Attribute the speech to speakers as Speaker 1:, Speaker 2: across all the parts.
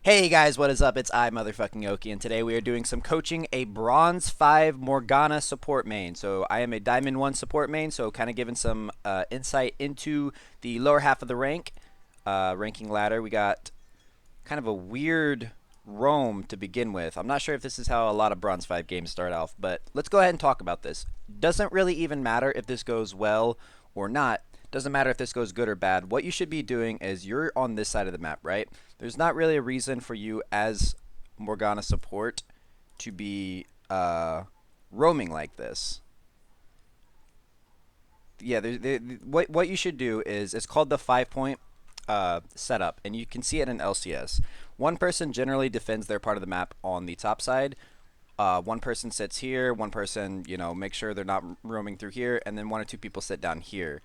Speaker 1: Hey guys, what is up? It's I, motherfucking Oki, and today we are doing some coaching a Bronze 5 Morgana support main. So I am a Diamond 1 support main, so kind of giving some insight into the lower half of the ranking ladder. We got kind of a weird roam to begin with. I'm not sure if this is how a lot of Bronze 5 games start off, but let's go ahead and talk about this. Doesn't really even matter if this goes well or not. Doesn't matter if this goes good or bad. What you should be doing is you're on this side of the map, right? There's not really a reason for you as Morgana support to be roaming like this. Yeah, what you should do is it's called the 5 point setup, and you can see it in LCS. One person generally defends their part of the map on the top side. One person sits here. One person, make sure they're not roaming through here, and then one or two people sit down here.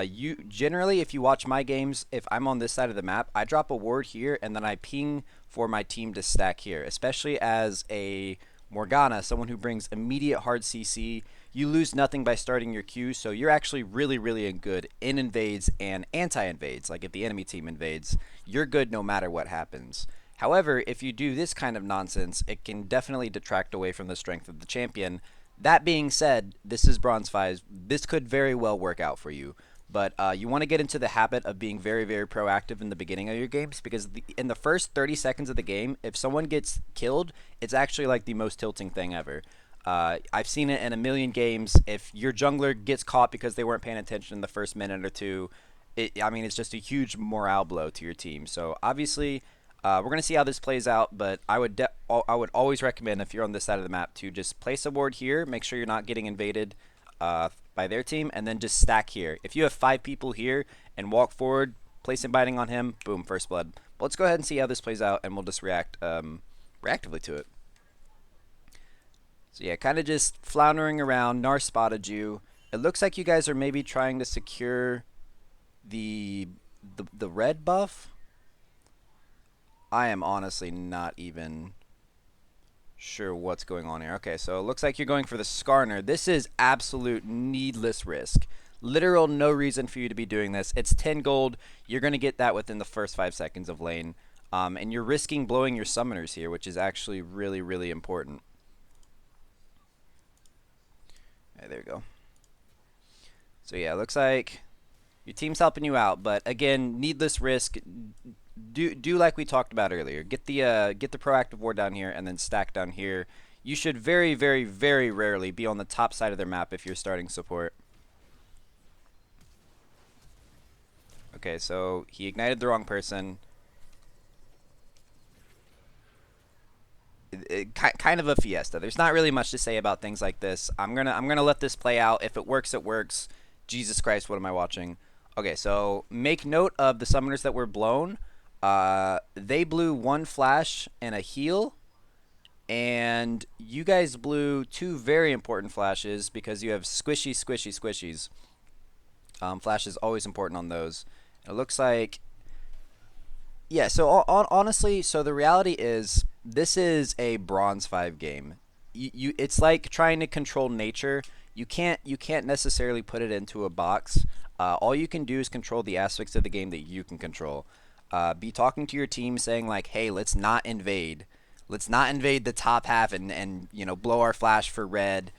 Speaker 1: You generally, if you watch my games, if I'm on this side of the map, I drop a ward here, and then I ping for my team to stack here. Especially as a Morgana, someone who brings immediate hard CC, you lose nothing by starting your Q, so you're actually really, really good in invades and anti-invades. Like if the enemy team invades, you're good no matter what happens. However, if you do this kind of nonsense, it can definitely detract away from the strength of the champion. That being said, this is Bronze 5. This could very well work out for you. But you want to get into the habit of being very, very proactive in the beginning of your games because in the first 30 seconds of the game, if someone gets killed, it's actually like the most tilting thing ever. I've seen it in a million games. If your jungler gets caught because they weren't paying attention in the first minute or two, it's just a huge morale blow to your team. So obviously, we're gonna see how this plays out. But I would always recommend if you're on this side of the map to just place a ward here, make sure you're not getting invaded by their team, and then just stack here. If you have 5 people here and walk forward, place inviting on him, boom, first blood. But let's go ahead and see how this plays out, and we'll just react reactively to it. So yeah, kind of just floundering around. Nar spotted you. It looks like you guys are maybe trying to secure the the red buff. I am honestly not even sure what's going on here. Okay, so it looks like you're going for the Skarner. This is absolute needless risk. Literal no reason for you to be doing this. It's 10 gold. You're going to get that within the first 5 seconds of lane. And you're risking blowing your summoners here, which is actually really, really important. Okay, there we go. So yeah, it looks like your team's helping you out, but again, needless risk. Do like we talked about earlier. Get the proactive ward down here and then stack down here. You should very, very, very rarely be on the top side of their map if you're starting support. Okay, so he ignited the wrong person. Kind of a fiesta. There's not really much to say about things like this. I'm gonna let this play out. If it works, it works. Jesus Christ, what am I watching? Okay, so make note of the summoners that were blown. They blew 1 flash and a heal, and you guys blew 2 very important flashes because you have squishies. Flash is always important on those. It looks like, yeah. So honestly, so the reality is this is a Bronze 5 game. It's like trying to control nature. You can't necessarily put it into a box. All you can do is control the aspects of the game that you can control. Be talking to your team saying like, hey, let's not invade. Let's not invade the top half and blow our flash for red.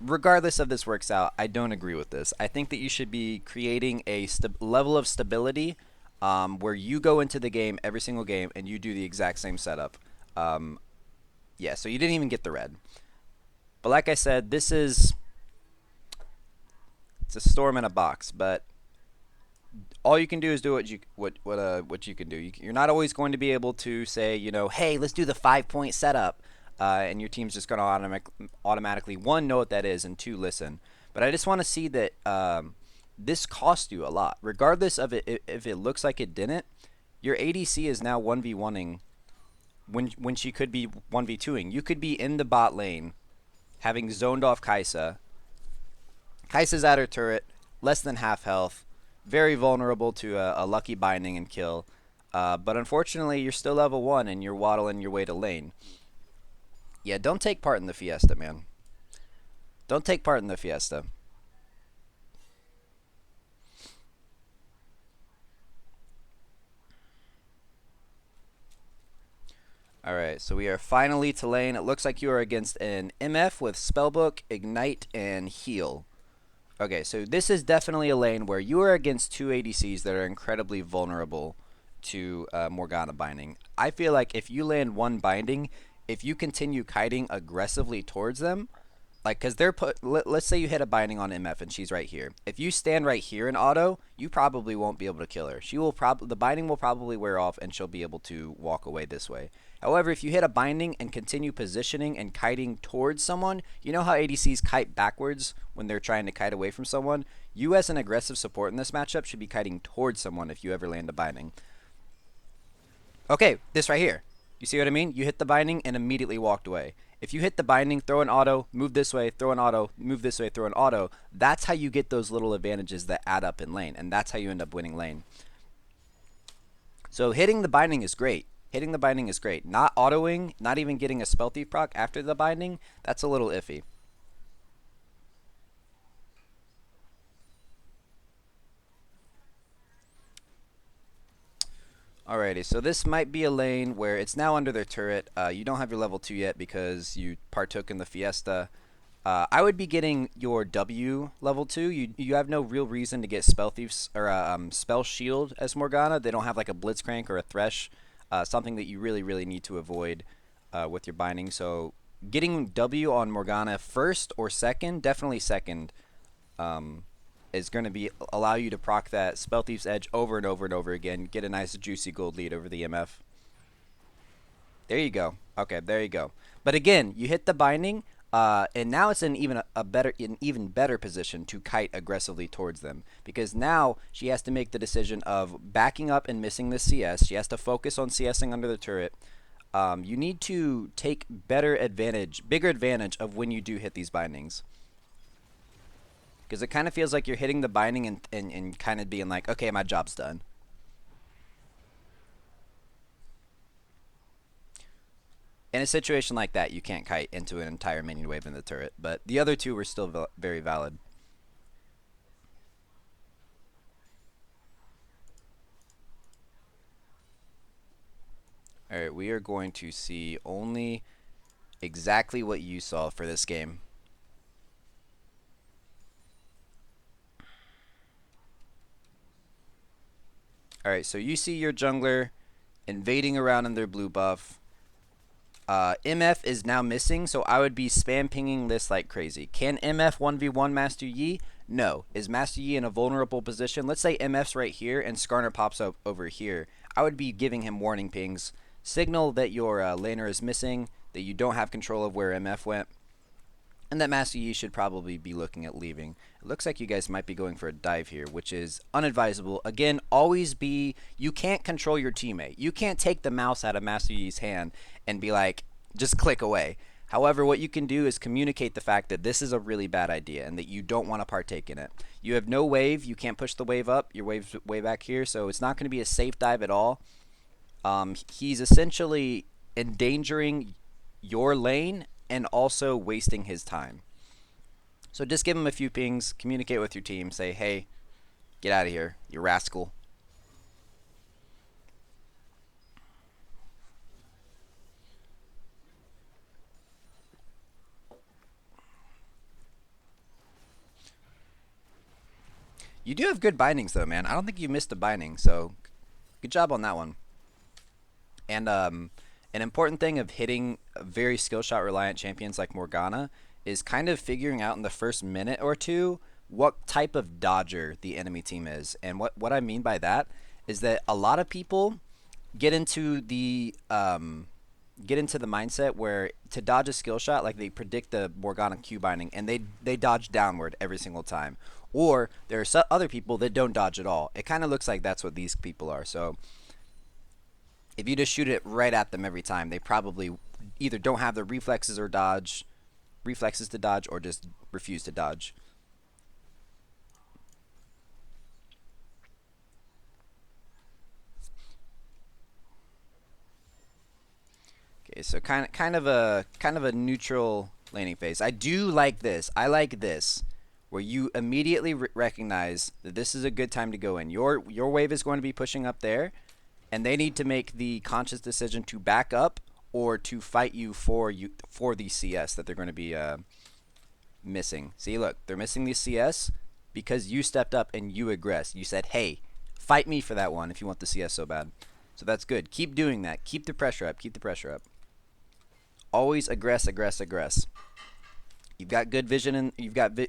Speaker 1: Regardless of this works out, I don't agree with this. I think that you should be creating a level of stability where you go into the game every single game and you do the exact same setup. Yeah, so you didn't even get the red. But like I said, it's a storm in a box, but all you can do is do what you can do. You're not always going to be able to say, hey, let's do the 5 point setup, and your team's just going to automatically, one, know what that is, and two, listen. But I just want to see that this cost you a lot, regardless of it. If it looks like it didn't, your ADC is now 1v1ing when she could be 1v2ing. You could be in the bot lane, having zoned off Kai'Sa. Kai'Sa's at her turret, less than half health. Very vulnerable to a lucky binding and kill. But unfortunately, you're still level 1 and you're waddling your way to lane. Yeah, don't take part in the fiesta, man. Don't take part in the fiesta. Alright, so we are finally to lane. It looks like you are against an MF with Spellbook, Ignite, and Heal. Okay, so this is definitely a lane where you are against two ADCs that are incredibly vulnerable to Morgana binding. I feel like if you land one binding, if you continue kiting aggressively towards them, like, because they're let's say you hit a binding on MF and she's right here. If you stand right here in auto, you probably won't be able to kill her. She will the binding will probably wear off and she'll be able to walk away this way. However, if you hit a binding and continue positioning and kiting towards someone, you know how ADCs kite backwards when they're trying to kite away from someone? You as an aggressive support in this matchup should be kiting towards someone if you ever land a binding. Okay, this right here. You see what I mean? You hit the binding and immediately walked away. If you hit the binding, throw an auto, move this way, throw an auto, move this way, throw an auto, that's how you get those little advantages that add up in lane, and that's how you end up winning lane. So hitting the binding is great. Hitting the binding is great. Not autoing, not even getting a spell thief proc after the binding, that's a little iffy. Alrighty, so this might be a lane where it's now under their turret. You don't have your level 2 yet because you partook in the fiesta. I would be getting your W level 2. You have no real reason to get Spell Thieves or Spell Shield as Morgana. They don't have like a Blitzcrank or a Thresh, something that you really need to avoid with your binding. So getting W on Morgana first or second, definitely second, is going to be allow you to proc that Spell Thief's Edge over and over and over again. Get a nice juicy gold lead over the MF. There you go. Okay, there you go. But again, you hit the binding, and now it's in even even better position to kite aggressively towards them, because now she has to make the decision of backing up and missing the CS. She has to focus on CSing under the turret. You need to take bigger advantage of when you do hit these bindings. Because it kind of feels like you're hitting the binding and kind of being like, okay, my job's done. In a situation like that, you can't kite into an entire minion wave in the turret, but the other two were still very valid. Alright, we are going to see only exactly what you saw for this game. Alright, so you see your jungler invading around in their blue buff. MF is now missing, so I would be spam pinging this like crazy. Can MF 1v1 Master Yi? No. Is Master Yi in a vulnerable position? Let's say MF's right here and Skarner pops up over here. I would be giving him warning pings. Signal that your laner is missing, that you don't have control of where MF went, and that Master Yi should probably be looking at leaving. It looks like you guys might be going for a dive here, which is unadvisable. Again, you can't control your teammate. You can't take the mouse out of Master Yi's hand and be like, just click away. However, what you can do is communicate the fact that this is a really bad idea and that you don't want to partake in it. You have no wave. You can't push the wave up. Your wave's way back here, so it's not going to be a safe dive at all. He's essentially endangering your lane and also wasting his time. So just give him a few pings, communicate with your team, say, hey, get out of here, you rascal. You do have good bindings though, man. I don't think you missed a binding, so good job on that one. And an important thing of hitting very skill shot reliant champions like Morgana is kind of figuring out in the first minute or two what type of dodger the enemy team is. And what I mean by that is that a lot of people get into the mindset where to dodge a skill shot, like they predict the Morgana Q binding and they dodge downward every single time. Or there are other people that don't dodge at all. It kind of looks like that's what these people are. So if you just shoot it right at them every time, they probably either don't have the reflexes to dodge, or just refuse to dodge. Okay, so kind of a neutral laning phase. I do like this. I like this, where you immediately recognize that this is a good time to go in. Your wave is going to be pushing up there, and they need to make the conscious decision to back up or to fight you for the CS that they're going to be missing. See, look, they're missing the CS because you stepped up and you aggressed. You said, "Hey, fight me for that one if you want the CS so bad." So that's good. Keep doing that. Keep the pressure up. Keep the pressure up. Always aggress, aggress, aggress. You've got good vision in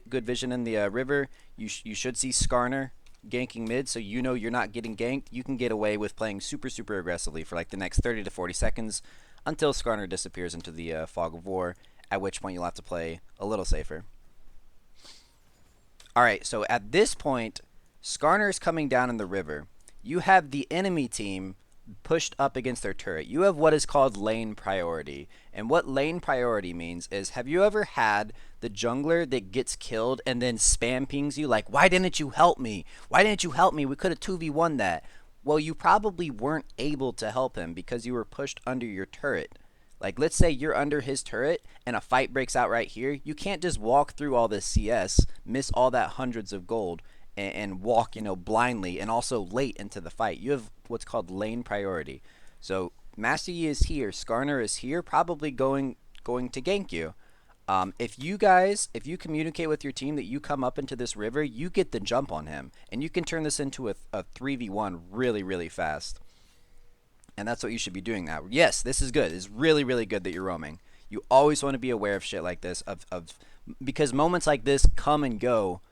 Speaker 1: good vision in the river. You should see Skarner ganking mid, so you know you're not getting ganked. You can get away with playing super aggressively for like the next 30 to 40 seconds until Skarner disappears into the fog of war, at which point you'll have to play a little safer. Alright, so at this point, Skarner is coming down in the river. You have the enemy team pushed up against their turret. You have what is called lane priority. And what lane priority means is, have you ever had the jungler that gets killed and then spam pings you like, "Why didn't you help me? Why didn't you help me? We could have 2v1 that." Well, you probably weren't able to help him because you were pushed under your turret. Like, let's say you're under his turret and a fight breaks out right here. You can't just walk through all this CS, miss all that hundreds of gold, and walk, blindly and also late into the fight. You have what's called lane priority. So Master Yi is here, Skarner is here, probably going to gank you. If you communicate with your team that you come up into this river, you get the jump on him, and you can turn this into a 3v1 really fast. And that's what you should be doing now. Yes, this is good. It's really good that you're roaming. You always want to be aware of shit like this, because moments like this come and go.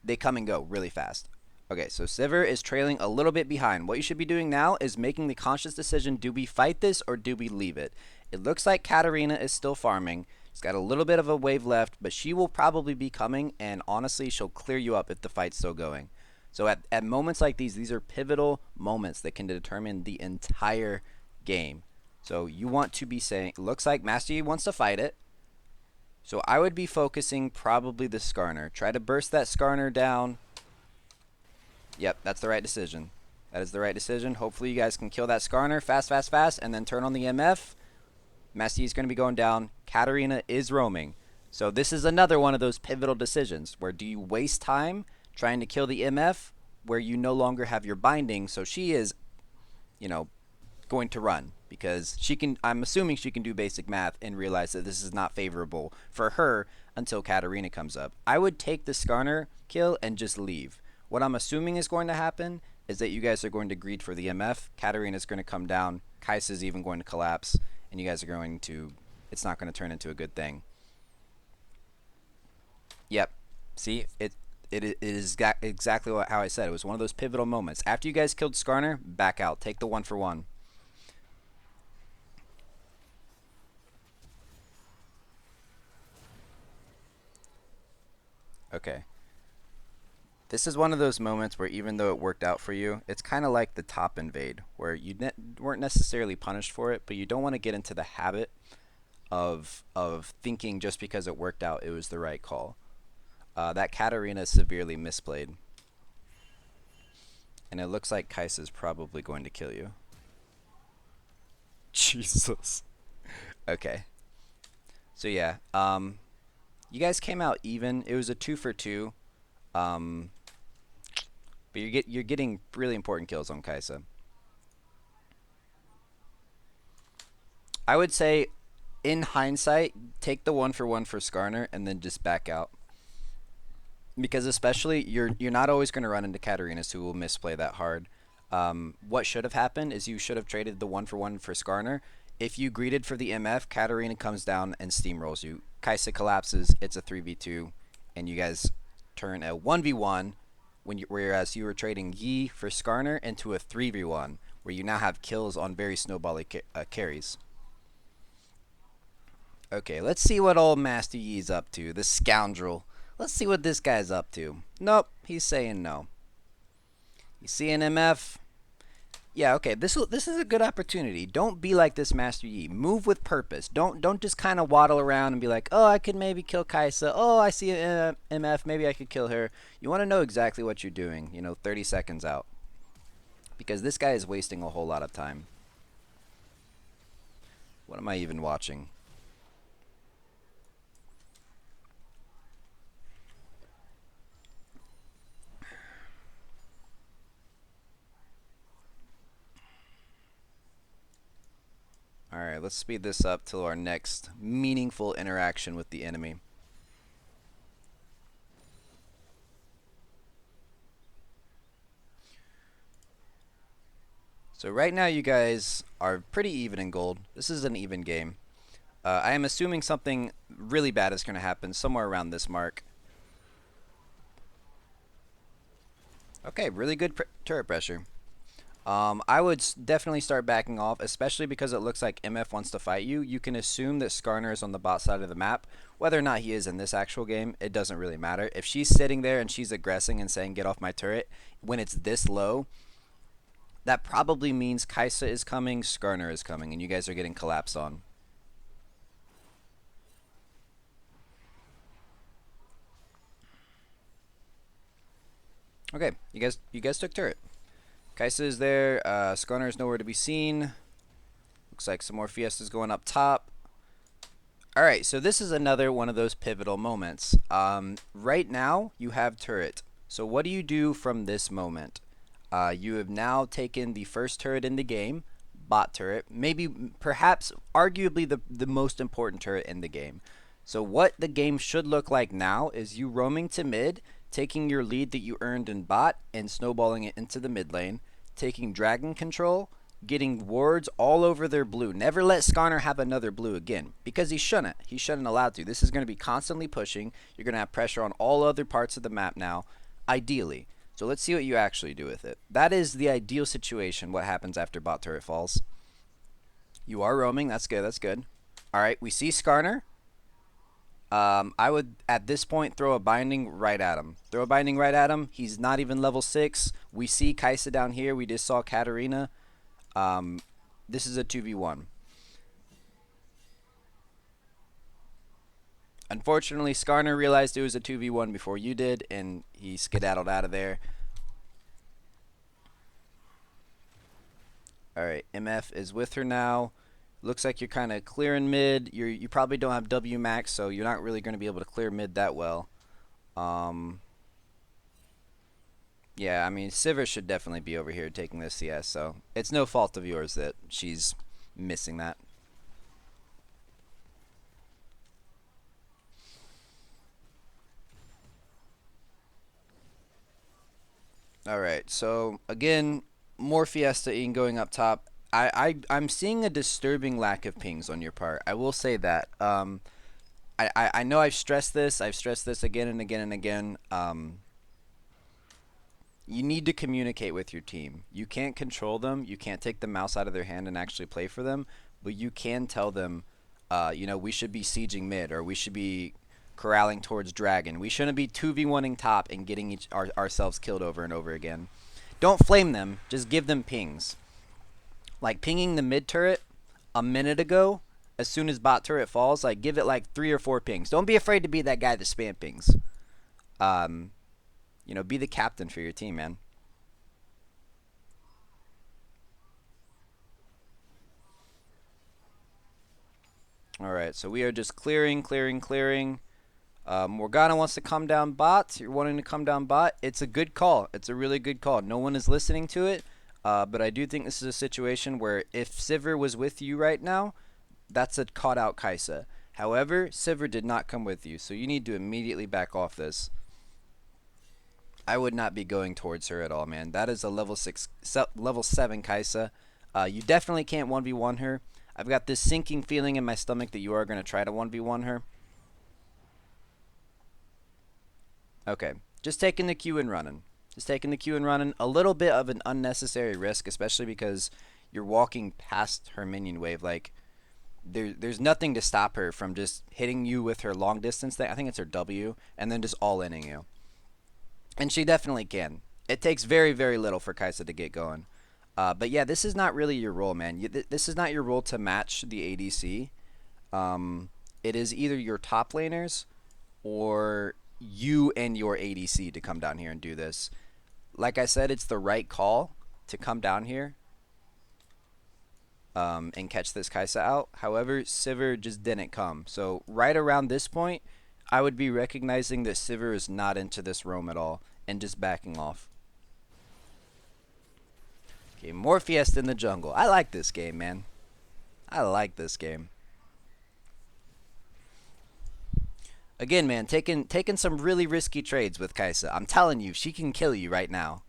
Speaker 1: They come and go really fast. Okay, so Sivir is trailing a little bit behind. What you should be doing now is making the conscious decision: do we fight this or do we leave it? It looks like Katarina is still farming. She's got a little bit of a wave left, but she will probably be coming, and honestly, she'll clear you up if the fight's still going. So at moments like these are pivotal moments that can determine the entire game. So you want to be saying, looks like Master Yi wants to fight it. So I would be focusing probably the Skarner. Try to burst that Skarner down. Yep, that's the right decision. That is the right decision. Hopefully you guys can kill that Skarner fast, and then turn on the MF. Master Yi is going to be going down. Katarina is roaming. So this is another one of those pivotal decisions where do you waste time trying to kill the MF where you no longer have your binding, so she is, going to run because I'm assuming she can do basic math and realize that this is not favorable for her until Katarina comes up. I would take the Skarner kill and just leave. What I'm assuming is going to happen is that you guys are going to greed for the MF. Katarina's going to come down. Kai'Sa's even going to collapse, and you guys are going to, it's not going to turn into a good thing. Yep. See, it is exactly how I said. It was one of those pivotal moments. After you guys killed Skarner, back out. Take the 1-for-1. Okay. This is one of those moments where even though it worked out for you, it's kind of like the top invade, where you weren't necessarily punished for it, but you don't want to get into the habit of thinking just because it worked out, it was the right call. That Katarina is severely misplayed. And it looks like Kai'Sa's probably going to kill you. Jesus. Okay. So yeah, you guys came out even. It was a 2-for-2. But you're getting really important kills on Kai'Sa. I would say, in hindsight, take the 1-for-1 for Skarner and then just back out. Because especially you're not always going to run into Katarinas who will misplay that hard. What should have happened is you should have traded the 1-for-1 for Skarner. If you greeted for the MF, Katarina comes down and steamrolls you. Kai'Sa collapses. It's a 3v2, and you guys turn a 1v1. Whereas you were trading Yi for Skarner into a 3v1, where you now have kills on very snowbally carries. Okay, let's see what old Master Yi's up to. This scoundrel. Let's see what this guy's up to. Nope, he's saying no. You see an MF? Yeah, okay. This is a good opportunity. Don't be like this Master Yi. Move with purpose. Don't just kind of waddle around and be like, "Oh, I could maybe kill Kai'Sa. Oh, I see an MF. Maybe I could kill her." You want to know exactly what you're doing. 30 seconds out, because this guy is wasting a whole lot of time. What am I even watching? Alright, let's speed this up till our next meaningful interaction with the enemy. So right now you guys are pretty even in gold. This is an even game. I am assuming something really bad is going to happen somewhere around this mark. Okay, really good turret pressure. I would definitely start backing off, especially because it looks like MF wants to fight you. You can assume that Skarner is on the bot side of the map. Whether or not he is in this actual game, it doesn't really matter. If she's sitting there and she's aggressing and saying, get off my turret, when it's this low, that probably means Kai'Sa is coming, Skarner is coming, and you guys are getting collapsed on. Okay, you guys took turret. Kai'Sa is there. Skarner is nowhere to be seen. Looks like some more Fiestas going up top. Alright, so this is another one of those pivotal moments. Right now, you have turret. So what do you do from this moment? You have now taken the first turret in the game, bot turret, maybe, perhaps, arguably the most important turret in the game. So what the game should look like now is you roaming to mid, taking your lead that you earned in bot and snowballing it into the mid lane, taking dragon control, getting wards all over their blue. Never let Skarner have another blue again, because he shouldn't. He shouldn't allowed to. This is going to be constantly pushing. You're going to have pressure on all other parts of the map now, ideally. So let's see what you actually do with it. That is the ideal situation, what happens after bot turret falls. You are roaming. That's good. That's good. All right, we see Skarner. I would, at this point, throw a binding right at him. Throw a binding right at him. He's not even level 6. We see Kai'Sa down here. We just saw Katarina. This is a 2v1. Unfortunately, Skarner realized it was a 2v1 before you did, and he skedaddled out of there. Alright, MF is with her now. Looks like you're kind of clearing mid. You probably don't have W max, so you're not really going to be able to clear mid that well. Yeah, I mean, Sivir should definitely be over here taking this CS, so it's no fault of yours that she's missing that. Alright, so again, more Fiesta-ing going up top. I'm seeing a disturbing lack of pings on your part. I will say that. I know I've stressed this. I've stressed this again and again and again. You need to communicate with your team. You can't control them. You can't take the mouse out of their hand and actually play for them. But you can tell them, you know, we should be sieging mid, or we should be corralling towards dragon. We shouldn't be 2v1ing top and getting ourselves killed over and over again. Don't flame them. Just give them pings. Like pinging the mid turret a minute ago, as soon as bot turret falls, like give it like 3 or 4 pings. Don't be afraid to be that guy that spam pings. You know, be the captain for your team, man. Alright, so we are just clearing. Morgana wants to come down bot. You're wanting to come down bot. It's a good call. It's a really good call. No one is listening to it. But I do think this is a situation where if Sivir was with you right now, that's a caught out Kai'Sa. However, Sivir did not come with you, so you need to immediately back off this. I would not be going towards her at all, man. That is a level 7 Kai'Sa. You definitely can't 1v1 her. I've got this sinking feeling in my stomach that you are going to try to 1v1 her. Okay, just taking the Q and running. Just taking the Q and running. A little bit of an unnecessary risk, especially because you're walking past her minion wave. Like, there's nothing to stop her from just hitting you with her long distance thing. I think it's her W, and then just all-inning you. And she definitely can. It takes very, very little for Kai'Sa to get going. But yeah, this is not really your role, man. This is not your role to match the ADC. It is either your top laners or you and your ADC to come down here and do this. Like I said, it's the right call to come down here and catch this Kai'Sa out. However, Sivir just didn't come. So right around this point, I would be recognizing that Sivir is not into this roam at all and just backing off. Okay, more Fiesta in the jungle. I like this game, man. I like this game. Again, man, taking some really risky trades with Kaisa. I'm telling you, she can kill you right now.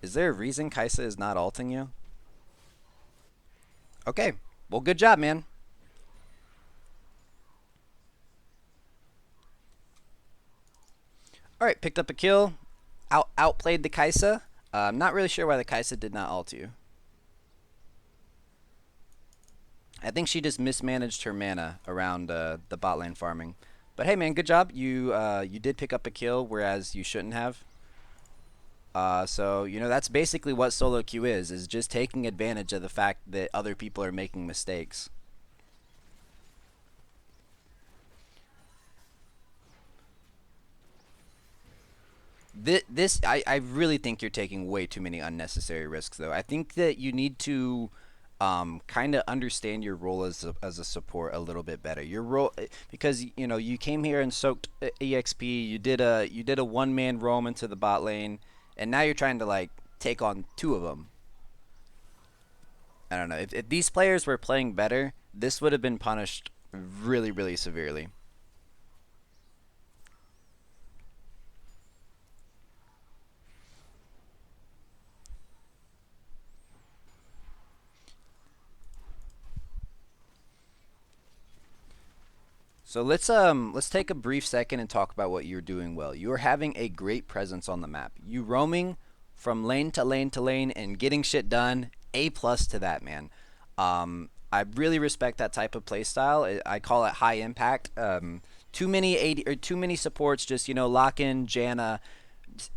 Speaker 1: Is there a reason Kaisa is not ulting you? Okay. Well, good job, man. All right, picked up a kill. Outplayed the Kaisa. I'm not really sure why the Kaisa did not ult you. I think she just mismanaged her mana around the bot lane farming. But hey, man, good job. You did pick up a kill, whereas you shouldn't have. So you know that's basically what solo queue is just taking advantage of the fact that other people are making mistakes. I really think you're taking way too many unnecessary risks, though. I think that you need to kind of understand your role as a support a little bit better. Your role, because you know you came here and soaked exp. You did a one man roam into the bot lane, and now you're trying to like take on two of them. I don't know. If these players were playing better, this would have been punished really, really severely. So let's take a brief second and talk about what you're doing well. You are having a great presence on the map. You roaming from lane to lane to lane and getting shit done. A plus to that, man. I really respect that type of play style. I call it high impact. Too many 80 or too many supports just lock in Janna,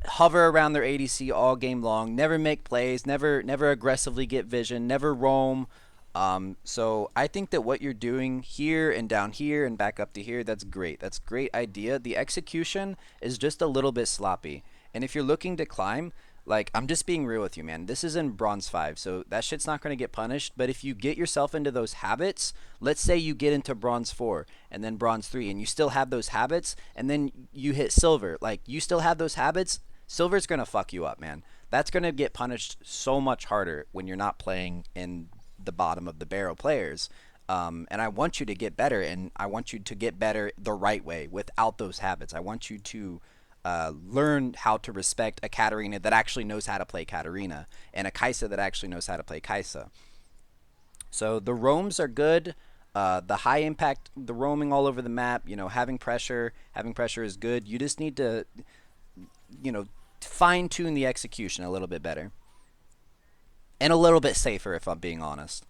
Speaker 1: hover around their ADC all game long, never make plays, never aggressively get vision, never roam. So I think that what you're doing here and down here and back up to here, that's great. That's a great idea. The execution is just a little bit sloppy. And if you're looking to climb, like I'm just being real with you, man. This is in bronze 5, so that shit's not going to get punished, but if you get yourself into those habits, let's say you get into bronze 4 and then bronze 3 and you still have those habits and then you hit silver, like you still have those habits, silver's going to fuck you up, man. That's going to get punished so much harder when you're not playing in the bottom of the barrel players. And I want you to get better, and I want you to get better the right way without those habits. I want you to learn how to respect a Katarina that actually knows how to play Katarina and a Kaisa that actually knows how to play Kaisa. So the roams are good. The high impact, the roaming all over the map, having pressure is good. You just need to, fine tune the execution a little bit better and a little bit safer, if I'm being honest.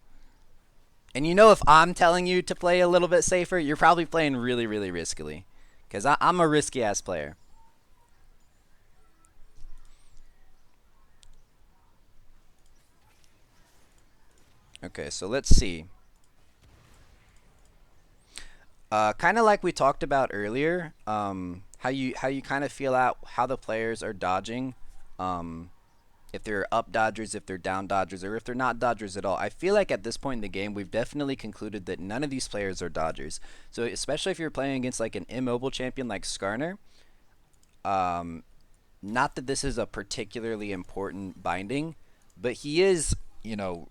Speaker 1: And if I'm telling you to play a little bit safer, you're probably playing really, really riskily. Because I'm a risky ass player. Okay, so let's see. Kind of like we talked about earlier, how you kind of feel out how the players are dodging. If they're up dodgers, if they're down dodgers, or if they're not dodgers at all. I feel like at this point in the game, we've definitely concluded that none of these players are dodgers. So especially if you're playing against like an immobile champion like Skarner, um, not that this is a particularly important binding, but he is,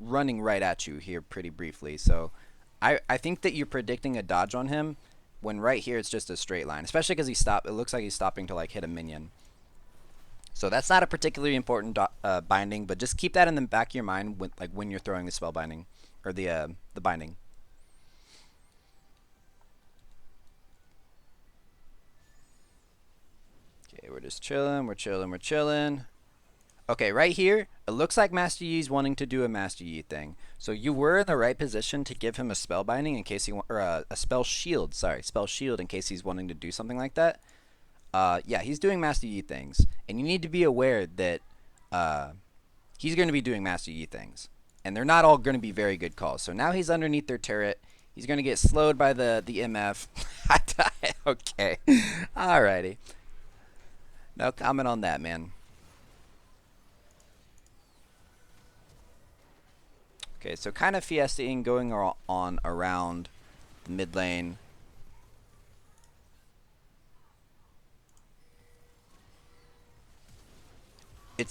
Speaker 1: running right at you here pretty briefly. So I think that you're predicting a dodge on him when right here it's just a straight line, especially because it looks like he's stopping to like hit a minion. So that's not a particularly important binding, but just keep that in the back of your mind when you're throwing the spell binding or the binding. Okay, we're just chilling, we're chilling, we're chilling. Okay, right here, it looks like Master Yi's wanting to do a Master Yi thing. So you were in the right position to give him a spell binding in case or a spell shield. Sorry, spell shield in case he's wanting to do something like that. Yeah, he's doing Master Yi things, and you need to be aware that uh, he's going to be doing Master Yi things, and they're not all going to be very good calls. So now he's underneath their turret. He's going to get slowed by the MF. I die. Okay, alrighty. No comment on that, man. Okay, so kind of fiestaing going on around the mid lane.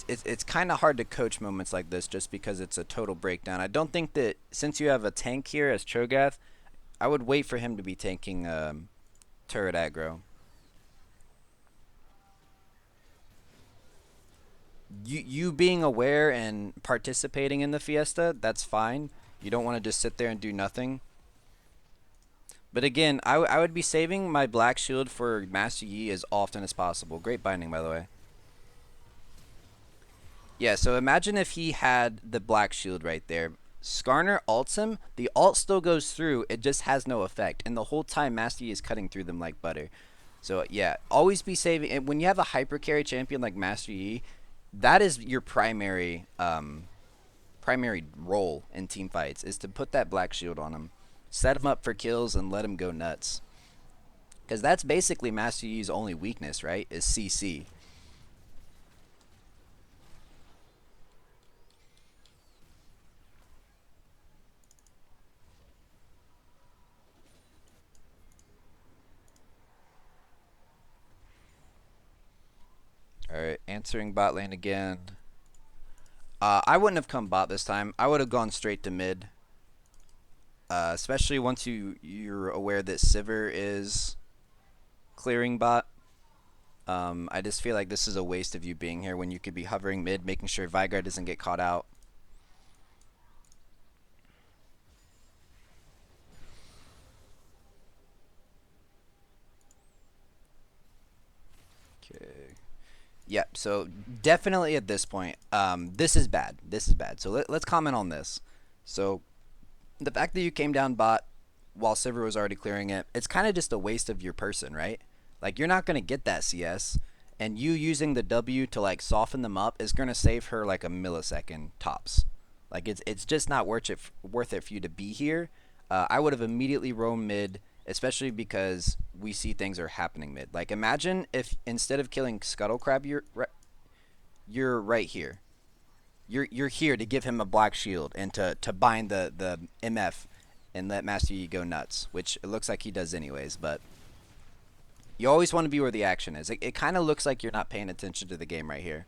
Speaker 1: it's kind of hard to coach moments like this just because it's a total breakdown. I don't think that since you have a tank here as Cho'Gath, I would wait for him to be tanking turret aggro. You being aware and participating in the fiesta, that's fine. You don't want to just sit there and do nothing. But again, I would be saving my black shield for Master Yi as often as possible. Great binding, by the way. Yeah, so imagine if he had the black shield right there. Skarner ults him, the ult still goes through, it just has no effect. And the whole time Master Yi is cutting through them like butter. So yeah, always be saving. And when you have a hyper carry champion like Master Yi, that is your primary role in team fights, is to put that black shield on him. Set him up for kills and let him go nuts. Because that's basically Master Yi's only weakness, right? Is CC. Alright, answering bot lane again. I wouldn't have come bot this time. I would have gone straight to mid. Especially once you're aware that Sivir is clearing bot. I just feel like this is a waste of you being here when you could be hovering mid, making sure Veigar doesn't get caught out. Okay. Yep, so definitely at this point, this is bad. This is bad. So let's comment on this. So the fact that you came down bot while Sivir was already clearing it, it's kind of just a waste of your person, right? Like, you're not going to get that CS, and you using the W to, like, soften them up is going to save her, like, a millisecond tops. Like, it's just not worth it for you to be here. I would have immediately roamed mid, especially because we see things are happening mid. Like, imagine if instead of killing Scuttle Crab, you're right here. You're here to give him a black shield and to bind the MF and let Master Yi go nuts, which it looks like he does anyways, but you always want to be where the action is. It kind of looks like you're not paying attention to the game right here.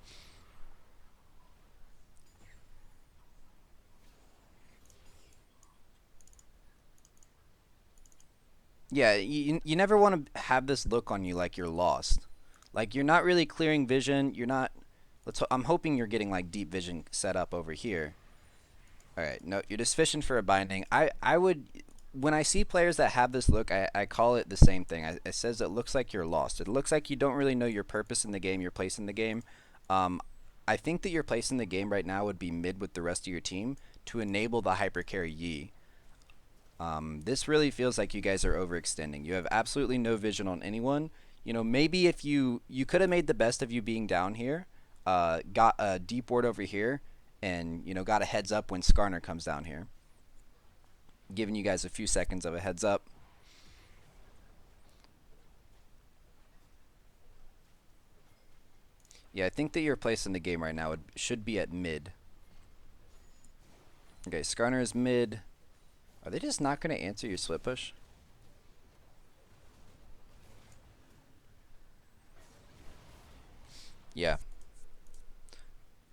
Speaker 1: Yeah, you never want to have this look on you like you're lost. Like, you're not really clearing vision. You're not. I'm hoping you're getting like deep vision set up over here. All right, no, you're just fishing for a binding. I would, when I see players that have this look, I call it the same thing. It says it looks like you're lost. It looks like you don't really know your purpose in the game, your place in the game. Um, I think that your place in the game right now would be mid with the rest of your team to enable the hyper carry Yi. This really feels like you guys are overextending. You have absolutely no vision on anyone. You know, maybe if you could have made the best of you being down here, got a deep ward over here, and got a heads up when Skarner comes down here, giving you guys a few seconds of a heads up. Yeah, I think that your place in the game right now should be at mid. Okay, Skarner is mid. Are they just not going to answer your split push? Yeah.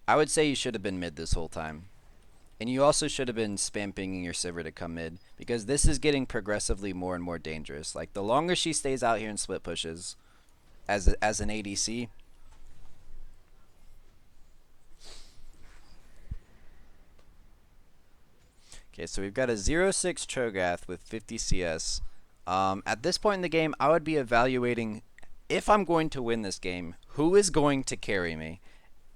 Speaker 1: I would say you should have been mid this whole time. And you also should have been spam pinging your Sivir to come mid, because this is getting progressively more and more dangerous. Like, the longer she stays out here and split pushes as an ADC. Okay, so we've got a 0-6 Cho'Gath with 50 CS. At this point in the game, I would be evaluating, if I'm going to win this game, who is going to carry me?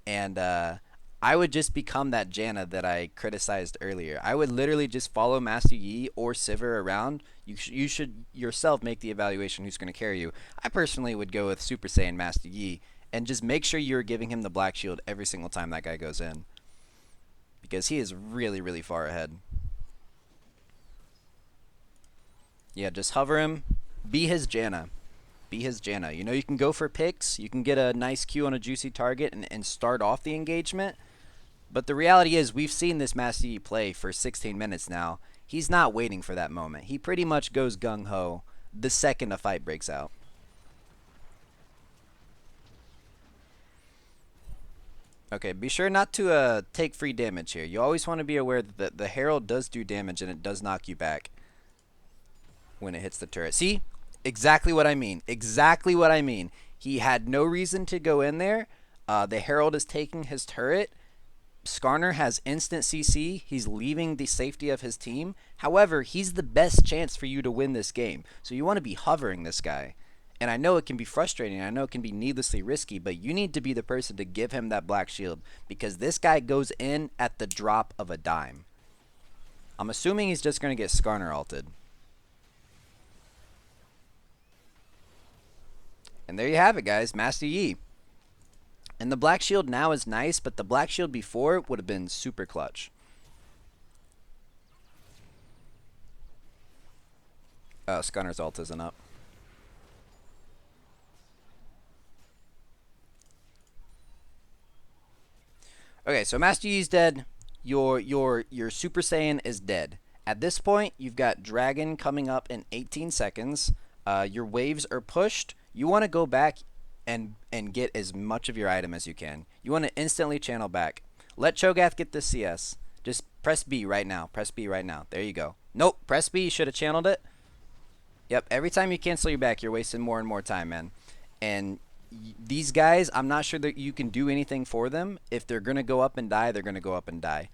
Speaker 1: And I would just become that Janna that I criticized earlier. I would literally just follow Master Yi or Sivir around. You should yourself make the evaluation who's going to carry you. I personally would go with Super Saiyan Master Yi and just make sure you're giving him the black shield every single time that guy goes in, because he is really, really far ahead. Yeah, just hover him. Be his Janna. Be his Janna. You can go for picks. You can get a nice Q on a juicy target and start off the engagement. But the reality is, we've seen this Master Yi play for 16 minutes now. He's not waiting for that moment. He pretty much goes gung-ho the second a fight breaks out. Okay, be sure not to take free damage here. You always want to be aware that the Herald does do damage and it does knock you back when it hits the turret. See? Exactly what I mean. Exactly what I mean. He had no reason to go in there. The Herald is taking his turret. Skarner has instant CC. He's leaving the safety of his team. However, he's the best chance for you to win this game. So you want to be hovering this guy. And I know it can be frustrating. I know it can be needlessly risky, but you need to be the person to give him that black shield because this guy goes in at the drop of a dime. I'm assuming he's just going to get Skarner ulted. And there you have it, guys. Master Yi. And the black shield now is nice, but the black shield before would have been super clutch. Oh, Skarner's ult isn't up. Okay, so Master Yi's dead. Your Super Saiyan is dead. At this point, you've got Dragon coming up in 18 seconds. Your waves are pushed. You want to go back and get as much of your item as you can. You want to instantly channel back. Let Cho'Gath get the CS. Just press B right now. Press B right now. There you go. Nope, press B. You should have channeled it. Yep, every time you cancel your back, you're wasting more and more time, man. And these guys, I'm not sure that you can do anything for them. If they're going to go up and die, they're going to go up and die.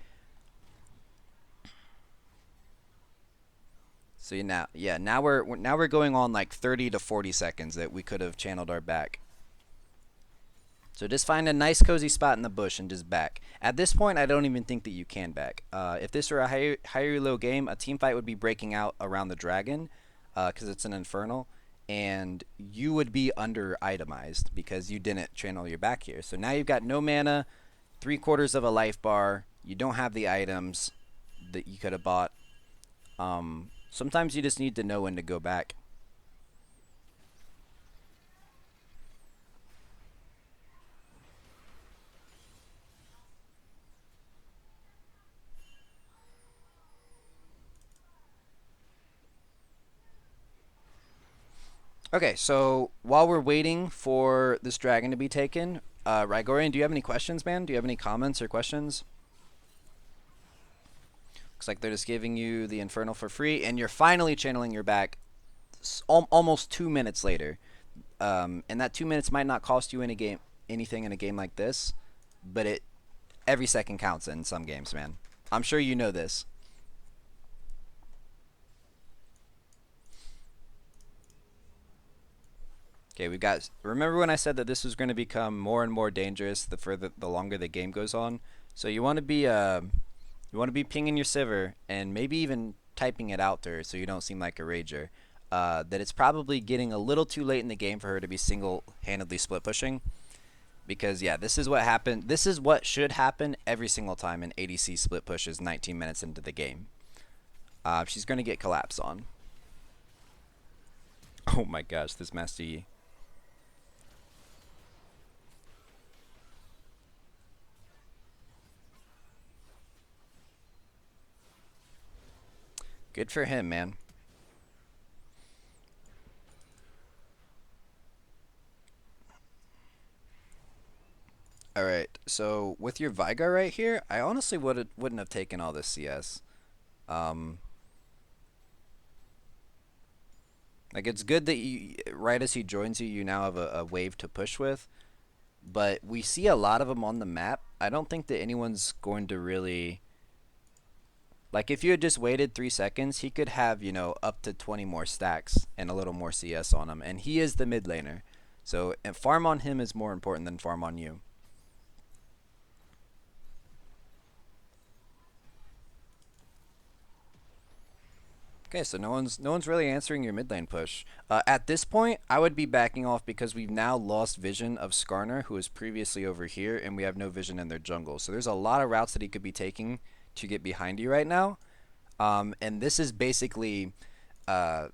Speaker 1: So now we're going on like 30 to 40 seconds that we could have channeled our back. So just find a nice cozy spot in the bush and just back. At this point, I don't even think that you can back. If this were a higher low game, a team fight would be breaking out around the dragon because it's an infernal. And you would be under itemized because you didn't channel your back here. So now you've got no mana, 3/4 of a life bar. You don't have the items that you could have bought. Sometimes you just need to know when to go back. Okay, so while we're waiting for this dragon to be taken, Rhygorian, do you have any questions, man? Do you have any comments or questions? Looks like they're just giving you the Infernal for free, and you're finally channeling your back almost 2 minutes later. And that 2 minutes might not cost you anything in a game like this, but every second counts in some games, man. I'm sure you know this. Okay, we got. Remember when I said that this was going to become more and more dangerous the longer the game goes on? So you want to be pinging your Sivir and maybe even typing it out there so you don't seem like a rager. That it's probably getting a little too late in the game for her to be single-handedly split pushing. Because yeah, this is what happened. This is what should happen every single time an ADC split pushes 19 minutes into the game. She's going to get collapsed on. Oh my gosh, this Master Yi. Good for him, man. Alright, so with your Veigar right here, I honestly wouldn't have taken all this CS. Like, it's good that right as he joins you, you now have a wave to push with. But we see a lot of them on the map. I don't think that anyone's going to really... Like, if you had just waited 3 seconds, he could have, up to 20 more stacks and a little more CS on him. And he is the mid laner. So, and farm on him is more important than farm on you. Okay, so no one's really answering your mid lane push. At this point, I would be backing off because we've now lost vision of Skarner, who was previously over here, and we have no vision in their jungle. So there's a lot of routes that he could be taking to get behind you right now. And this is basically a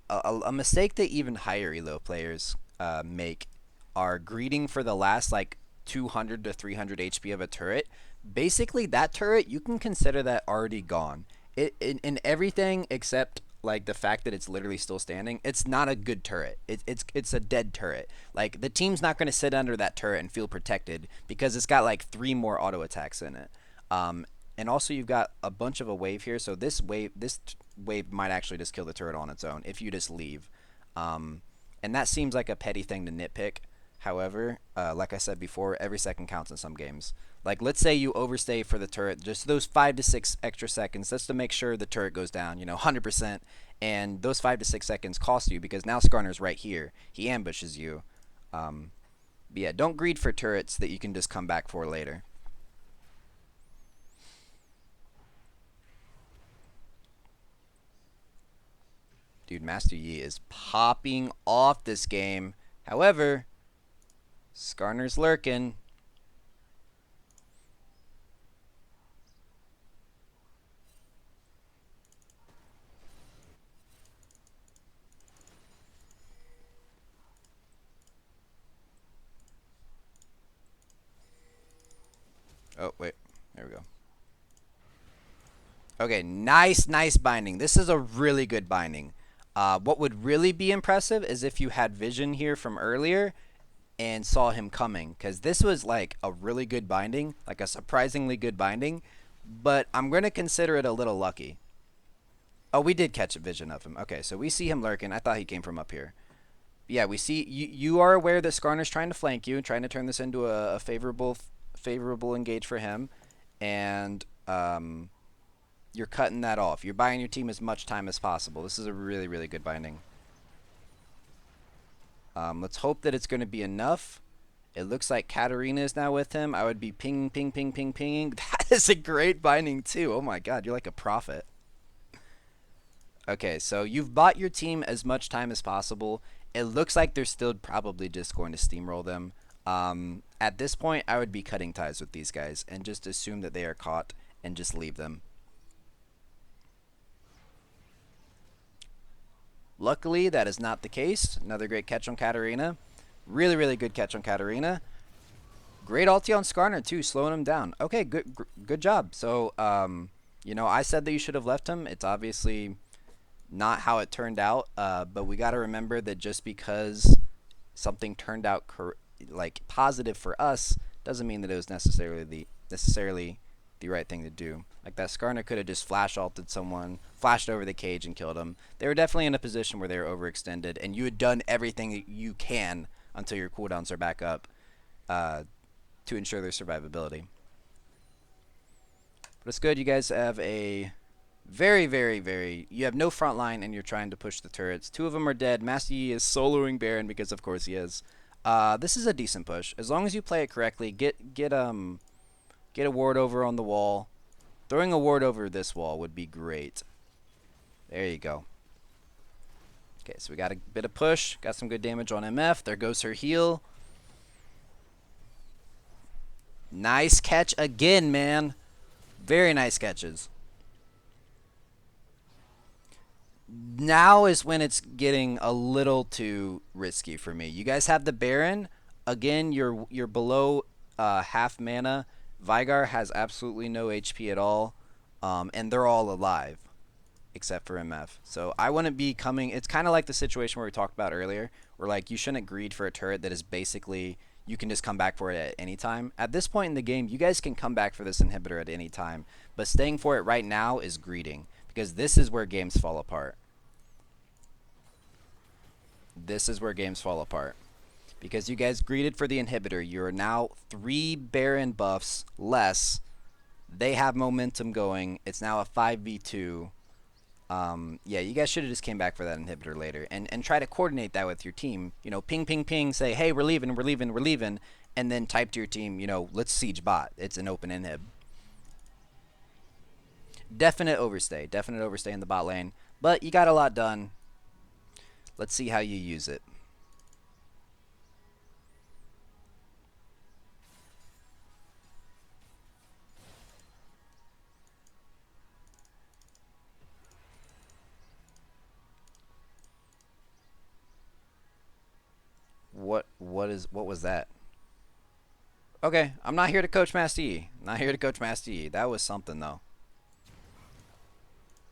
Speaker 1: mistake that even higher elo players make, are greeting for the last like 200 to 300 HP of a turret. Basically, that turret, you can consider that already gone. In everything except like the fact that it's literally still standing, it's not a good turret. It's a dead turret. Like the team's not going to sit under that turret and feel protected because it's got like 3 more auto attacks in it. Um, and also you've got a bunch of a wave here, so this wave might actually just kill the turret on its own if you just leave. And that seems like a petty thing to nitpick. However, like I said before, every second counts in some games. Like, let's say you overstay for the turret, just those 5 to 6 extra seconds, just to make sure the turret goes down, 100%. And those 5 to 6 seconds cost you because now Skarner's right here. He ambushes you. But yeah, don't greed for turrets that you can just come back for later. Dude, Master Yi is popping off this game. However, Skarner's lurking. Oh, wait. There we go. Okay, nice binding. This is a really good binding. What would really be impressive is if you had vision here from earlier and saw him coming, because this was like a really good binding, like a surprisingly good binding, but I'm going to consider it a little lucky. Oh, we did catch a vision of him. Okay, so we see him lurking. I thought he came from up here. Yeah, we see you are aware that Skarner's trying to flank you, trying to turn this into a favorable engage for him, and you're cutting that off. You're buying your team as much time as possible. This is a really good binding. Let's hope that it's going to be enough. It looks like Katarina is now with him. I would be pinging. That is a great binding too. Oh my god, you're like a prophet. Okay, so you've bought your team as much time as possible. It looks like they're still probably just going to steamroll them. At this point, I would be cutting ties with these guys and just assume that they are caught and just leave them. Luckily, that is not the case. Another great catch on Katarina. Really good catch on Katarina. Great ulti on Skarner too, slowing him down. Okay, good job. So, I said that you should have left him. It's obviously not how it turned out, but we got to remember that just because something turned out like positive for us doesn't mean that it was necessarily the right thing to do. Like that Skarner could have just flash ulted someone, flashed over the cage and killed him. They were definitely in a position where they were overextended, and you had done everything that you can until your cooldowns are back up to ensure their survivability. But it's good. You guys have a very. You have no front line, and you're trying to push the turrets. 2 of them are dead. Master Yi is soloing Baron because, of course, he is. This is a decent push as long as you play it correctly. Get a ward over on the wall. Throwing a ward over this wall would be great. There you go. Okay, so we got a bit of push. Got some good damage on MF. There goes her heal. Nice catch again, man. Very nice catches. Now is when it's getting a little too risky for me. You guys have the Baron. Again, you're below half mana. Rhygar has absolutely no HP at all, and they're all alive except for MF. So I wouldn't be coming. It's kind of like the situation where we talked about earlier, where like you shouldn't greed for a turret that is basically you can just come back for it at any time. At this point in the game, you guys can come back for this inhibitor at any time, but staying for it right now is greeding because this is where games fall apart. This is where games fall apart. Because you guys greeted for the inhibitor. You're now 3 Baron buffs less. They have momentum going. It's now a 5v2. Yeah, you guys should have just came back for that inhibitor later. And try to coordinate that with your team. Ping, say, hey, we're leaving. And then type to your team, let's siege bot. It's an open inhib. Definite overstay in the bot lane. But you got a lot done. Let's see how you use it. What was that? Okay, I'm not here to coach Master Yi. That was something though.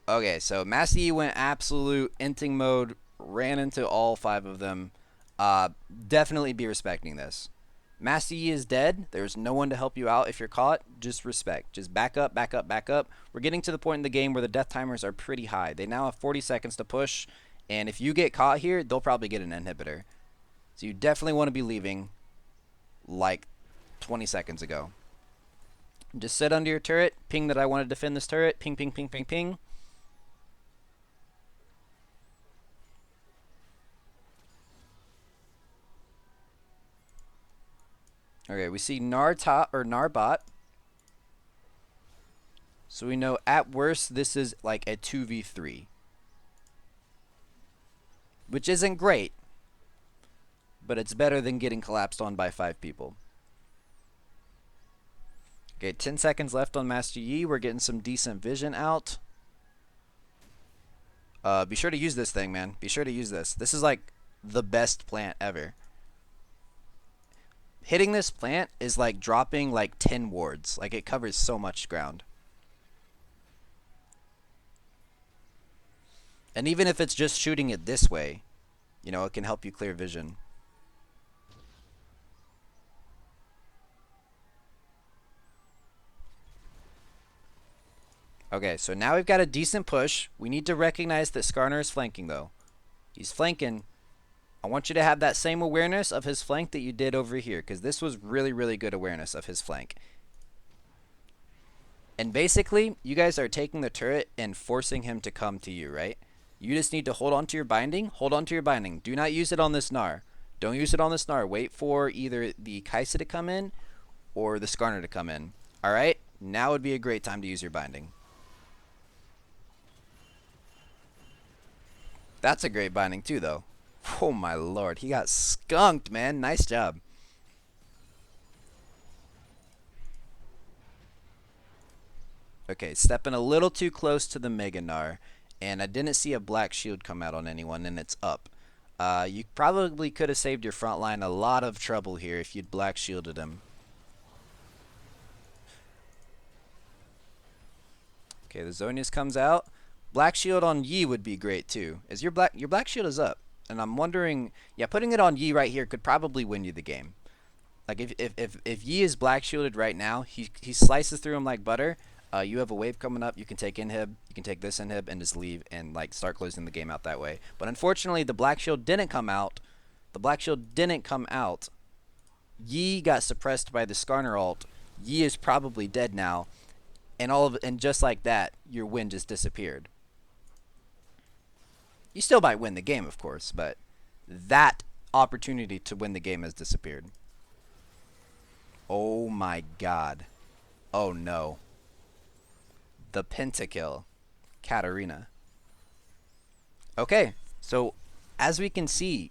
Speaker 1: Okay, so Master Yi went absolute inting mode, ran into all five of them. Uh, Definitely be respecting this. Master Yi is dead. There's no one to help you out if you're caught. Just respect. Just back up, back up, back up. We're getting to the point in the game where the death timers are pretty high. They now have 40 seconds to push, and if you get caught here, they'll probably get an inhibitor. So you definitely want to be leaving like 20 seconds ago. Just sit under your turret, ping that I want to defend this turret, ping, ping, ping, ping, ping. Okay, we see Nar top or Nar bot. So we know at worst this is like a 2v3. Which isn't great, but it's better than getting collapsed on by 5 people. Okay, 10 seconds left on Master Yi. We're getting some decent vision out. Be sure to use this thing, man. Be sure to use this. This is like the best plant ever. Hitting this plant is like dropping like 10 wards. Like it covers so much ground. And even if it's just shooting it this way, you know, it can help you clear vision. Okay, so now we've got a decent push. We need to recognize that Skarner is flanking, though. He's flanking. I want you to have that same awareness of his flank that you did over here, because this was really, really good awareness of his flank. And basically, you guys are taking the turret and forcing him to come to you, right? You just need to hold on to your binding. Hold on to your binding. Do not use it on this Gnar. Don't use it on this Gnar. Wait for either the Kaisa to come in or the Skarner to come in. Alright? Now would be a great time to use your binding. That's a great binding too, though. Oh my lord. He got skunked, man. Nice job. Okay, stepping a little too close to the Mega Gnar. And I didn't see a black shield come out on anyone, and it's up. You probably could have saved your front line a lot of trouble here if you'd black shielded him. Okay, the Zonius comes out. Black shield on Yi would be great too. Is your black shield is up, and I'm wondering, yeah, putting it on Yi right here could probably win you the game. Like if Yi is black shielded right now, he slices through him like butter. You have a wave coming up. You can take inhib. You can take this inhib and just leave and like start closing the game out that way. But unfortunately, the black shield didn't come out. The black shield didn't come out. Yi got suppressed by the Skarner ult. Yi is probably dead now, and just like that, your win just disappeared. You still might win the game, of course, but that opportunity to win the game has disappeared. Oh my god. Oh no. The pentakill. Katarina. Okay, so as we can see,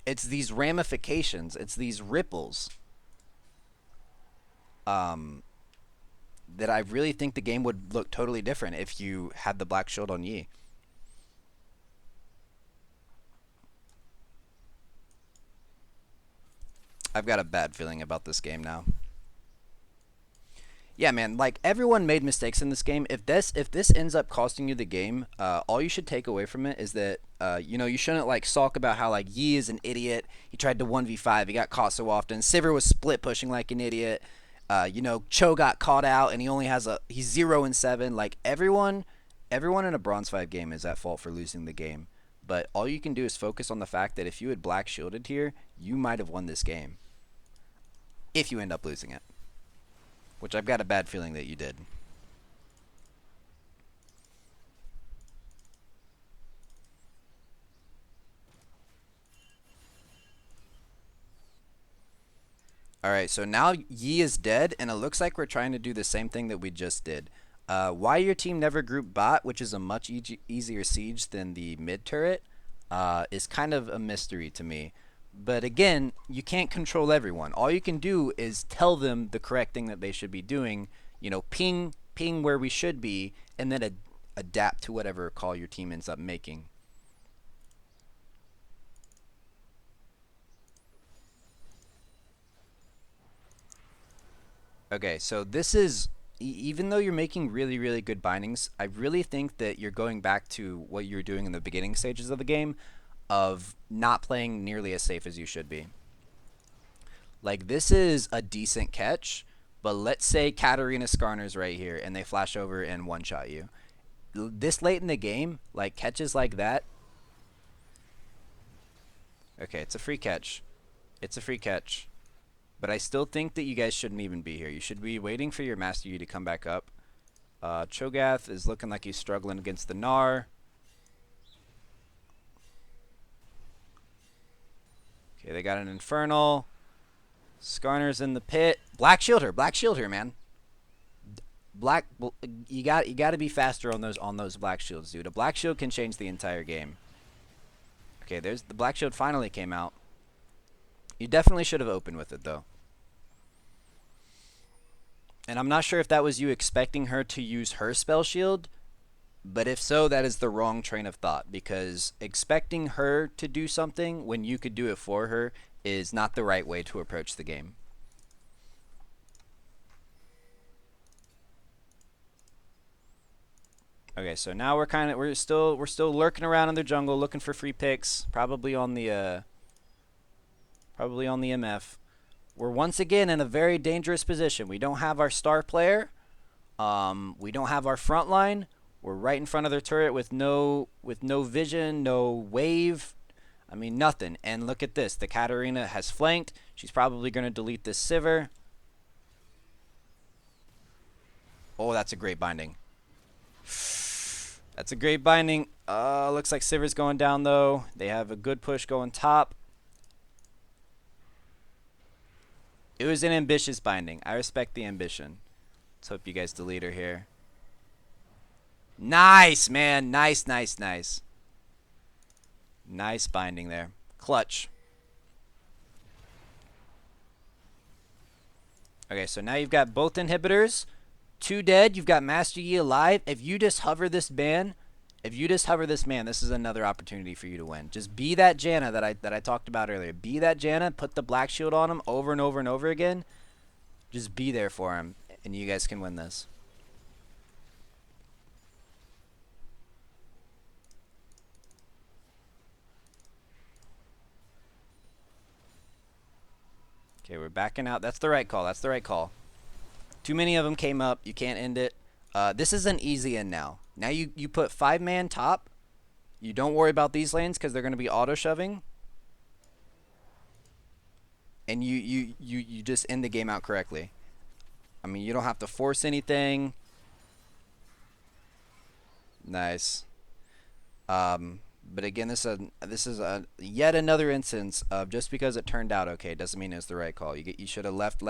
Speaker 1: it's these ramifications, it's these ripples that I really think the game would look totally different if you had the black shield on Yi. I've got a bad feeling about this game now. Yeah, man, like everyone made mistakes in this game. If this ends up costing you the game, all you should take away from it is that you know, you shouldn't like sulk about how like Yi is an idiot. He tried to 1v5, he got caught so often. Sivir was split pushing like an idiot. You know, Cho got caught out and he's 0-7. Like everyone in a bronze 5 game is at fault for losing the game. But all you can do is focus on the fact that if you had black shielded here, you might have won this game. If you end up losing it. Which I've got a bad feeling that you did. Alright, so now Yi is dead, and it looks like we're trying to do the same thing that we just did. Why your team never grouped bot, which is a much easier siege than the mid turret, is kind of a mystery to me. But again, you can't control everyone. All you can do is tell them the correct thing that they should be doing. You know, ping where we should be, and then adapt to whatever call your team ends up making. Okay, so this is even though you're making really, really good bindings, I really think that you're going back to what you were doing in the beginning stages of the game of not playing nearly as safe as you should be. Like, this is a decent catch, but let's say Katarina Skarner's right here and they flash over and one-shot you. This late in the game, like, catches like that. Okay, it's a free catch. It's a free catch. But I still think that you guys shouldn't even be here. You should be waiting for your Master Yi to come back up. Cho'Gath is looking like he's struggling against the Gnar. Okay, they got an Infernal. Skarner's in the pit. Black Shield her, man. You got to be faster on those Black Shields, dude. A Black Shield can change the entire game. Okay, there's the Black Shield finally came out. You definitely should have opened with it though. And I'm not sure if that was you expecting her to use her spell shield, but if so, that is the wrong train of thought, because expecting her to do something when you could do it for her is not the right way to approach the game. Okay, so now we're still lurking around in the jungle looking for free picks, probably on the MF. We're once again in a very dangerous position. We don't have our star player. We don't have our front line. We're right in front of their turret with no vision, no wave. I mean, nothing. And look at this. The Katarina has flanked. She's probably going to delete this Sivir. Oh, that's a great binding. That's a great binding. Looks like Sivir's going down, though. They have a good push going top. It was an ambitious binding. I respect the ambition. Let's hope you guys delete her here. Nice, man. Nice, nice, nice. Nice binding there. Clutch. Okay, so now you've got both inhibitors. 2 dead. You've got Master Yi alive. If you just hover this man, this is another opportunity for you to win. Just be that Janna that I talked about earlier. Be that Janna. Put the Black Shield on him over and over and over again. Just be there for him, and you guys can win this. Okay, we're backing out. That's the right call. That's the right call. Too many of them came up. You can't end it. This is an easy end now. Now you put 5-man top. You don't worry about these lanes because they're going to be auto-shoving. And you just end the game out correctly. I mean, you don't have to force anything. Nice. But again, this is yet another instance of just because it turned out okay doesn't mean it's the right call. You should have left,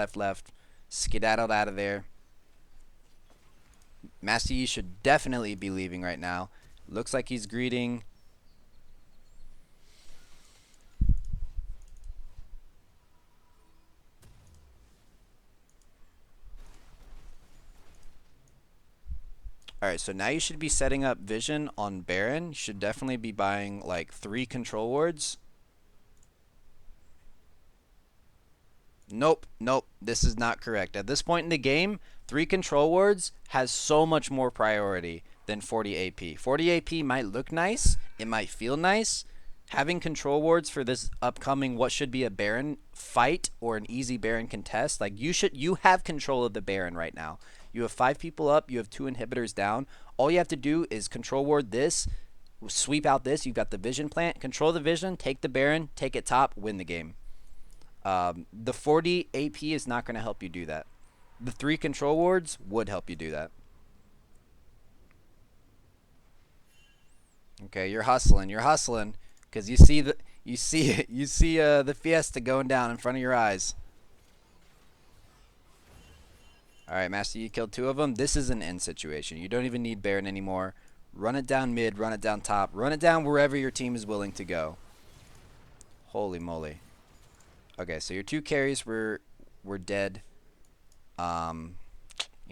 Speaker 1: skedaddled out of there. Master Yi should definitely be leaving right now. Looks like he's greeting. Alright, so now you should be setting up vision on Baron. You should definitely be buying like 3 control wards. Nope, this is not correct. At this point in the game, 3 control wards has so much more priority than 40 AP. 40 AP might look nice, it might feel nice. Having control wards for this upcoming what should be a Baron fight or an easy Baron contest, like you have control of the Baron right now. You have 5 people up, you have 2 inhibitors down. All you have to do is control ward this, sweep out this, you've got the vision plant, control the vision, take the Baron, take it top, win the game. The 40 AP is not going to help you do that. The 3 control wards would help you do that. Okay, you're hustling, because you see the Fiesta going down in front of your eyes. All right, Master Yi killed 2 of them. This is an end situation. You don't even need Baron anymore. Run it down mid, run it down top, run it down wherever your team is willing to go. Holy moly. Okay, so your 2 carries were dead. You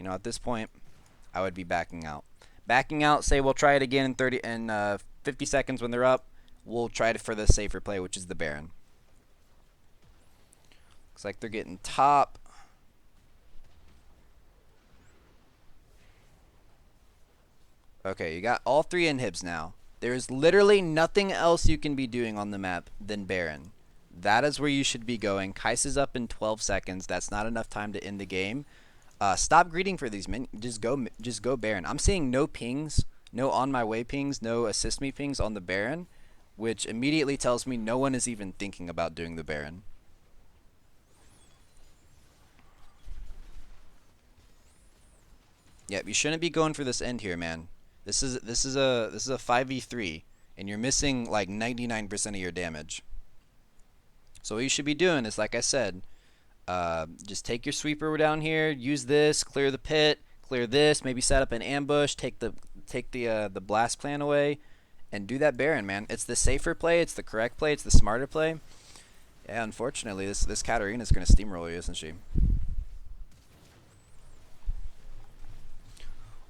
Speaker 1: know, at this point, I would be backing out. Backing out, say we'll try it again in 50 seconds when they're up. We'll try it for the safer play, which is the Baron. Looks like they're getting top. Okay, you got all 3 inhibs now. There's literally nothing else you can be doing on the map than Baron. That is where you should be going. Kais is up in 12 seconds. That's not enough time to end the game. Stop greeting for these men. Just go Baron. I'm seeing no pings, no on my way pings, no assist me pings on the Baron, which immediately tells me no one is even thinking about doing the Baron. Yep, you shouldn't be going for this end here, man. This is a 5v3, and you're missing like 99% of your damage. So what you should be doing is, like I said, just take your sweeper down here, use this, clear the pit, clear this, maybe set up an ambush, take the blast plan away, and do that Baron, man. It's the safer play, it's the correct play, it's the smarter play. Yeah, unfortunately, this Katarina's gonna steamroll you, isn't she?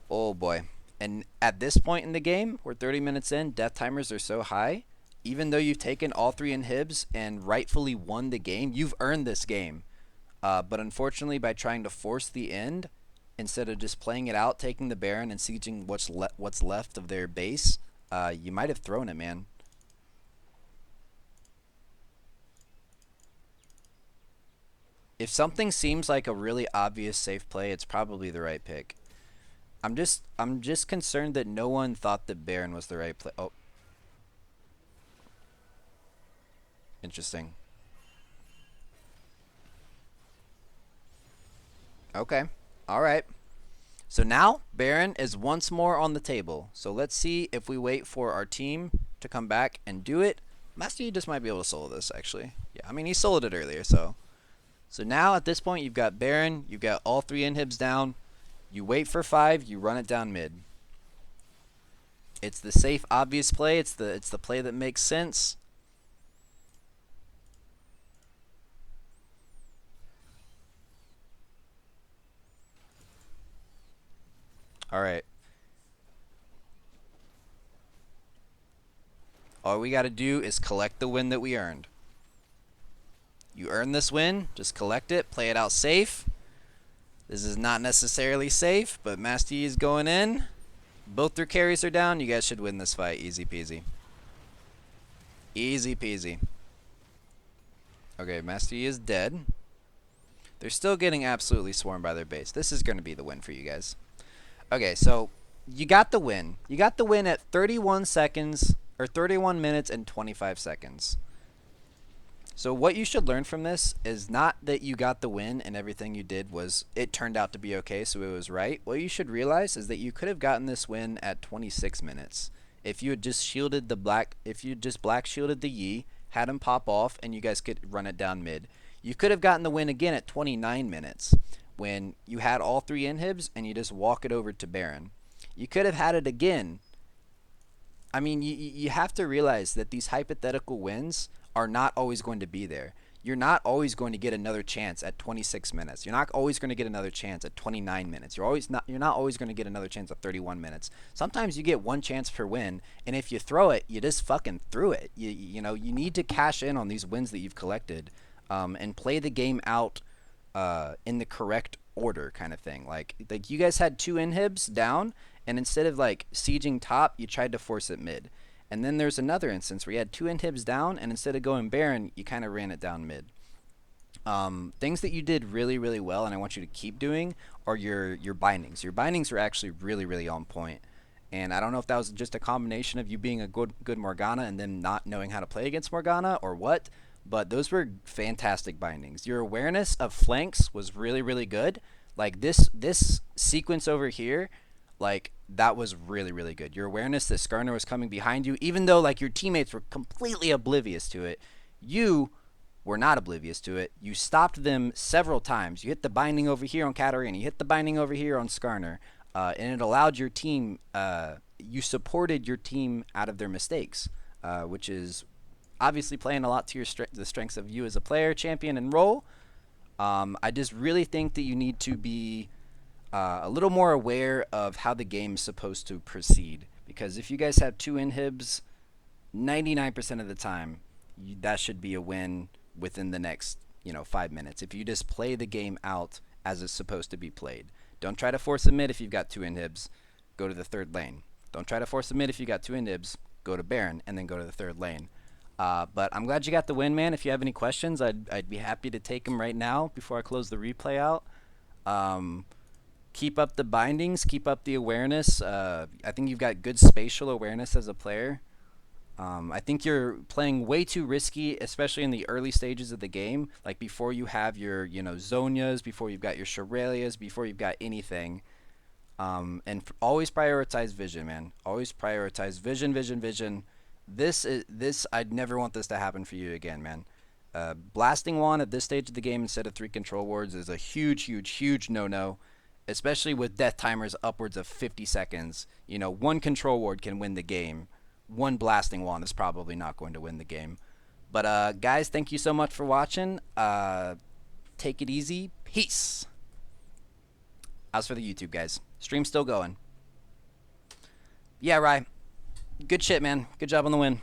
Speaker 1: Oh boy. And at this point in the game, we're 30 minutes in, death timers are so high. Even though you've taken all 3 inhibs and rightfully won the game, you've earned this game. But unfortunately, by trying to force the end, instead of just playing it out, taking the Baron and sieging what's left of their base, you might have thrown it, man. If something seems like a really obvious safe play, it's probably the right pick. I'm just concerned that no one thought that Baron was the right play. Oh, interesting. Okay. All right. So now Baron is once more on the table. So let's see if we wait for our team to come back and do it. Master Yi just might be able to solo this actually. Yeah, I mean he soloed it earlier, so now at this point you've got Baron, you've got all 3 inhibs down. You wait for 5, you run it down mid. It's the safe, obvious play. It's the play that makes sense. All right. All we got to do is collect the win that we earned. You earn this win, just collect it, play it out safe. This is not necessarily safe, but Master Yi is going in. Both their carries are down. You guys should win this fight. Easy peasy. Easy peasy. Okay, Master Yi is dead. They're still getting absolutely swarmed by their base. This is going to be the win for you guys. Okay, so you got the win. You got the win at 31 seconds, or 31 minutes and 25 seconds. So what you should learn from this is not that you got the win and everything you did was, it turned out to be okay, so it was right. What you should realize is that you could have gotten this win at 26 minutes. If you had just shielded the black, if you just black shielded the Yi, had him pop off, and you guys could run it down mid. You could have gotten the win again at 29 minutes when you had all 3 inhibs and you just walk it over to Baron. You could have had it again. I mean, you have to realize that these hypothetical wins are not always going to be there. You're not always going to get another chance at 26 minutes. You're not always going to get another chance at 29 minutes. You're not always going to get another chance at 31 minutes. Sometimes you get one chance per win, and if you throw it, you just fucking threw it. You know, you need to cash in on these wins that you've collected, and play the game out in the correct order, kind of thing. Like you guys had 2 inhibs down, and instead of like sieging top, you tried to force it mid. And then there's another instance where you had 2 inhibs down, and instead of going Baron, you kind of ran it down mid. Things that you did really, really well, and I want you to keep doing, are your bindings. Your bindings are actually really, really on point. And I don't know if that was just a combination of you being a good Morgana and then not knowing how to play against Morgana or what, but those were fantastic bindings. Your awareness of flanks was really, really good. Like this sequence over here, like that was really, really good. Your awareness that Skarner was coming behind you, even though like your teammates were completely oblivious to it, you were not oblivious to it. You stopped them several times. You hit the binding over here on Katarina. You hit the binding over here on Skarner, and it allowed your team. You supported your team out of their mistakes, which is obviously playing a lot to the strengths of you as a player, champion, and role. I just really think that you need to be a little more aware of how the game is supposed to proceed. Because if you guys have 2 inhibs, 99% of the time, that should be a win within the next 5 minutes. If you just play the game out as it's supposed to be played. Don't try to force a mid if you've got 2 inhibs. Go to the third lane. Don't try to force the mid if you got 2 inhibs. Go to Baron and then go to the 3rd lane. But I'm glad you got the win, man. If you have any questions, I'd be happy to take them right now before I close the replay out. Keep up the bindings, keep up the awareness. I think you've got good spatial awareness as a player. I think you're playing way too risky, especially in the early stages of the game. Like before you have your, Zonias, before you've got your Shirelias, before you've got anything. And always prioritize vision, man. Always prioritize vision, vision, vision. This. I'd never want this to happen for you again, man. Blasting wand at this stage of the game instead of 3 control wards is a huge, huge, huge no-no. Especially with death timers upwards of 50 seconds. 1 control ward can win the game. 1 blasting wand is probably not going to win the game. But guys, thank you so much for watching. Take it easy. Peace. As for the YouTube guys, stream's still going. Yeah, Rye. Good shit, man. Good job on the win.